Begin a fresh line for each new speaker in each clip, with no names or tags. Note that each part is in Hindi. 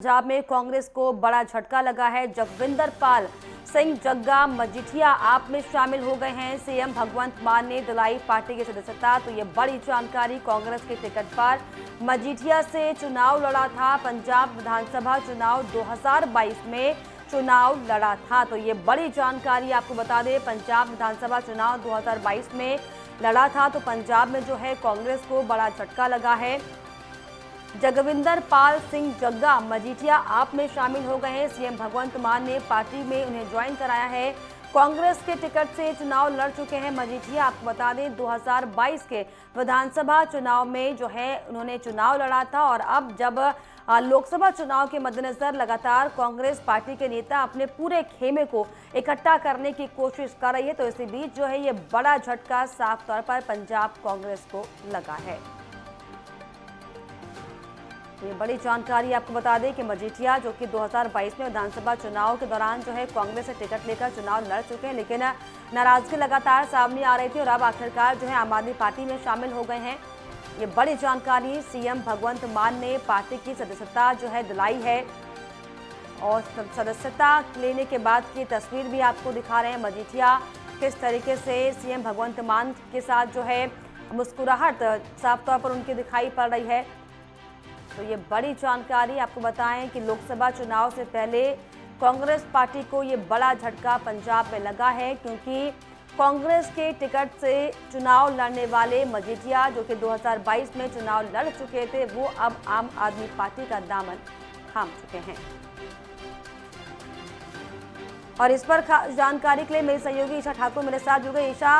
पंजाब में कांग्रेस को बड़ा झटका लगा है। जगविंदर पाल सिंह जग्गा मजीठिया आप में शामिल हो गए हैं। सीएम भगवंत मान ने दिलाई पार्टी की सदस्यता। तो ये बड़ी जानकारी, कांग्रेस के टिकट पर मजीठिया से चुनाव लड़ा था। पंजाब विधानसभा चुनाव 2022 में चुनाव लड़ा था। तो ये बड़ी जानकारी आपको बता दें, पंजाब विधानसभा चुनाव 2022 में लड़ा था। तो पंजाब में जो है कांग्रेस को बड़ा झटका लगा है। जगविंदर पाल सिंह जग्गा मजीठिया आप में शामिल हो गए हैं। सीएम भगवंत मान ने पार्टी में उन्हें ज्वाइन कराया है। कांग्रेस के टिकट से चुनाव लड़ चुके हैं मजीठिया। आपको बता दें 2022 के विधानसभा चुनाव में जो है उन्होंने चुनाव लड़ा था। और अब जब लोकसभा चुनाव के मद्देनजर लगातार कांग्रेस पार्टी के नेता अपने पूरे खेमे को इकट्ठा करने की कोशिश कर रही है, तो इसी बीच जो है ये बड़ा झटका साफ तौर पर पंजाब कांग्रेस को लगा है। ये बड़ी जानकारी आपको बता दें कि मजीठिया जो कि 2022 में विधानसभा चुनाव के दौरान जो है कांग्रेस से टिकट लेकर चुनाव लड़ चुके हैं, लेकिन नाराजगी लगातार सामने आ रही थी और अब आखिरकार जो है आम आदमी पार्टी में शामिल हो गए हैं। ये बड़ी जानकारी, सीएम भगवंत मान ने पार्टी की सदस्यता जो है दिलाई है और सदस्यता लेने के बाद की तस्वीर भी आपको दिखा रहे हैं। मजीठिया किस तरीके से सीएम भगवंत मान के साथ जो है मुस्कुराहट साफ तौर पर उनकी दिखाई पड़ रही है। तो ये बड़ी जानकारी आपको बताएं कि लोकसभा चुनाव से पहले कांग्रेस पार्टी को ये बड़ा झटका पंजाब में लगा है, क्योंकि कांग्रेस के टिकट से चुनाव लड़ने वाले मजीठिया जो कि 2022 में चुनाव लड़ चुके थे, वो अब आम आदमी पार्टी का दामन थाम चुके हैं। और इस पर जानकारी के लिए मेरी सहयोगी ईशा ठाकुर मेरे साथ जुड़ गई। ईशा,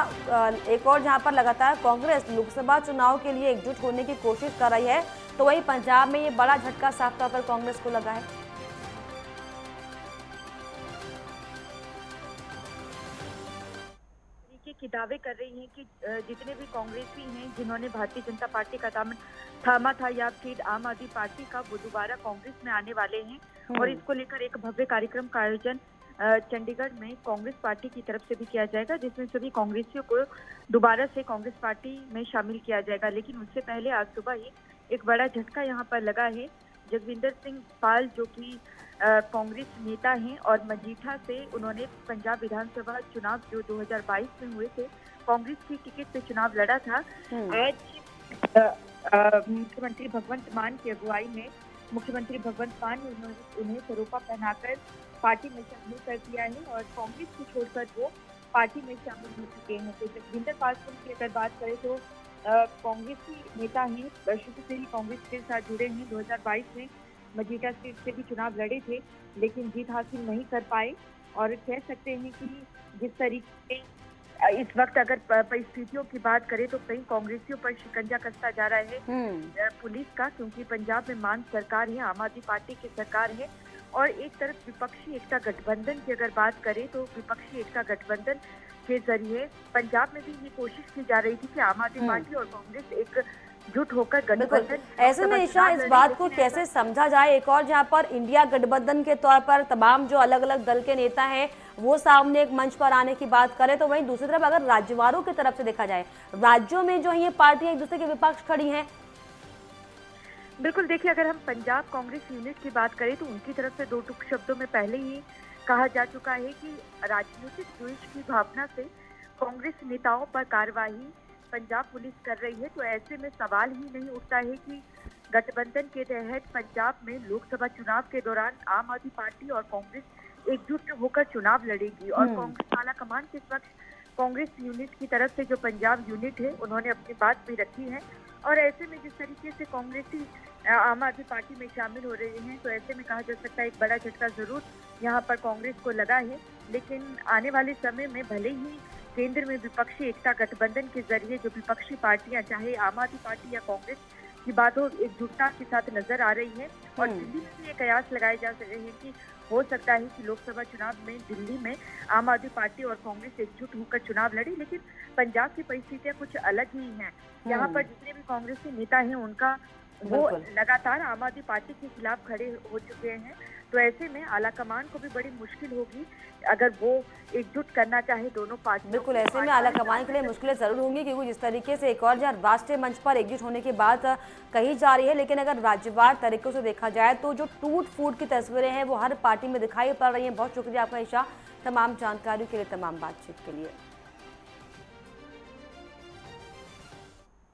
एक और जहां पर लगातार कांग्रेस लोकसभा चुनाव के लिए एकजुट होने की कोशिश कर रही है, तो वहीं पंजाब में ये बड़ा झटका साफ तौर पर कांग्रेस को लगा है।
की दावे कर रही हैं कि जितने भी कांग्रेसी हैं जिन्होंने भारतीय जनता पार्टी का दामन थामा था या फिर आम आदमी पार्टी का, वो दोबारा कांग्रेस में आने वाले हैं। और इसको लेकर एक भव्य कार्यक्रम का आयोजन चंडीगढ़ में कांग्रेस पार्टी की तरफ से भी किया जाएगा, जिसमें सभी कांग्रेसियों को दोबारा से कांग्रेस पार्टी में शामिल किया जाएगा। लेकिन उससे पहले आज सुबह ही एक बड़ा झटका यहाँ पर लगा है। जगविंदर सिंह पाल जो कि कांग्रेस नेता हैं और मजीठा से उन्होंने पंजाब विधानसभा चुनाव जो 2022 में हुए थे, कांग्रेस की टिकट पे चुनाव लड़ा था। आज मुख्यमंत्री भगवंत मान की अगुवाई में मुख्यमंत्री भगवंत मान ने उन्हें सरोपा पहनाकर पार्टी में शामिल कर दिया है और कांग्रेस को छोड़कर वो पार्टी में शामिल हो चुके हैं। तो जगविंदर पाल सिंह की अगर बात करें तो कांग्रेसी नेता हैं, शुरू से ही कांग्रेस के साथ जुड़े हैं। 2022 में मजीठा सीट से भी चुनाव लड़े थे, लेकिन जीत हासिल नहीं कर पाए। और कह सकते हैं कि जिस तरीके इस वक्त अगर परिस्थितियों की बात करें तो कई कांग्रेसियों पर शिकंजा कसता जा रहा है पुलिस का, क्योंकि पंजाब में मान सरकार है, आम आदमी पार्टी की सरकार है। और एक तरफ विपक्षी एकता गठबंधन की अगर बात करें तो विपक्षी एकता गठबंधन के जरिए पंजाब में भी ये कोशिश की जा रही थी कि आम आदमी पार्टी और कांग्रेस एक जुट होकर गठबंधन।
ऐसे में ईशा, इस बात को कैसे समझा जाए, एक और जहां पर इंडिया गठबंधन के तौर पर तमाम जो अलग अलग दल के नेता हैं वो सामने एक मंच पर आने की बात करें, तो वहीं दूसरी तरफ अगर राज्यवारों की तरफ से देखा जाए, राज्यों में जो ये पार्टियां एक दूसरे के विपक्ष खड़ी हैं।
बिल्कुल, देखिए अगर हम पंजाब कांग्रेस यूनिट की बात करें तो उनकी तरफ से दो टूक शब्दों में पहले ही कहा जा चुका है कि राजनीतिक द्वेष की भावना से कांग्रेस नेताओं पर कार्रवाई पंजाब पुलिस कर रही है। तो ऐसे में सवाल ही नहीं उठता है कि गठबंधन के तहत पंजाब में लोकसभा चुनाव के दौरान आम आदमी पार्टी और कांग्रेस एकजुट होकर चुनाव लड़ेगी। और कांग्रेस आला कमान के इस वक्त कांग्रेस यूनिट की तरफ से जो पंजाब यूनिट है उन्होंने अपनी बात भी रखी है। और ऐसे में जिस तरीके से कांग्रेसी आम आदमी पार्टी में शामिल हो रहे हैं, तो ऐसे में कहा जा सकता है एक बड़ा झटका जरूर यहाँ पर कांग्रेस को लगा है। लेकिन आने वाले समय में भले ही केंद्र में विपक्षी एकता गठबंधन के जरिए जो विपक्षी पार्टियां, चाहे आम आदमी पार्टी या कांग्रेस की बात हो, एकजुटता के साथ नजर आ रही है। और दिल्ली में भी ये कयास लगाए जा रहे हैं कि हो सकता है कि लोकसभा चुनाव में दिल्ली में आम आदमी पार्टी और कांग्रेस एकजुट होकर चुनाव लड़े। लेकिन पंजाब की परिस्थितियां कुछ अलग ही हैं। यहाँ पर जितने भी कांग्रेसी नेता हैं उनका वो
बिल्कुल।
लगातार आम आदमी पार्टी के खिलाफ खड़े हो चुके हैं। तो ऐसे में आला कमान को भी बड़ी मुश्किल होगी अगर वो एकजुट करना चाहे दोनों पार्टियों
बिल्कुल,
को।
ऐसे में आला कमान के लिए मुश्किलें ज़रूर होंगी, क्योंकि जिस तरीके से एक और जहाँ राष्ट्रीय मंच पर एकजुट होने की बात कही जा रही है, लेकिन अगर राज्यवार तरीकों से देखा जाए तो जो टूट-फूट की तस्वीरें हैं वो हर पार्टी में दिखाई पड़ रही हैं। बहुत शुक्रिया आपका ईशा, तमाम जानकारियों के लिए, तमाम बातचीत के लिए।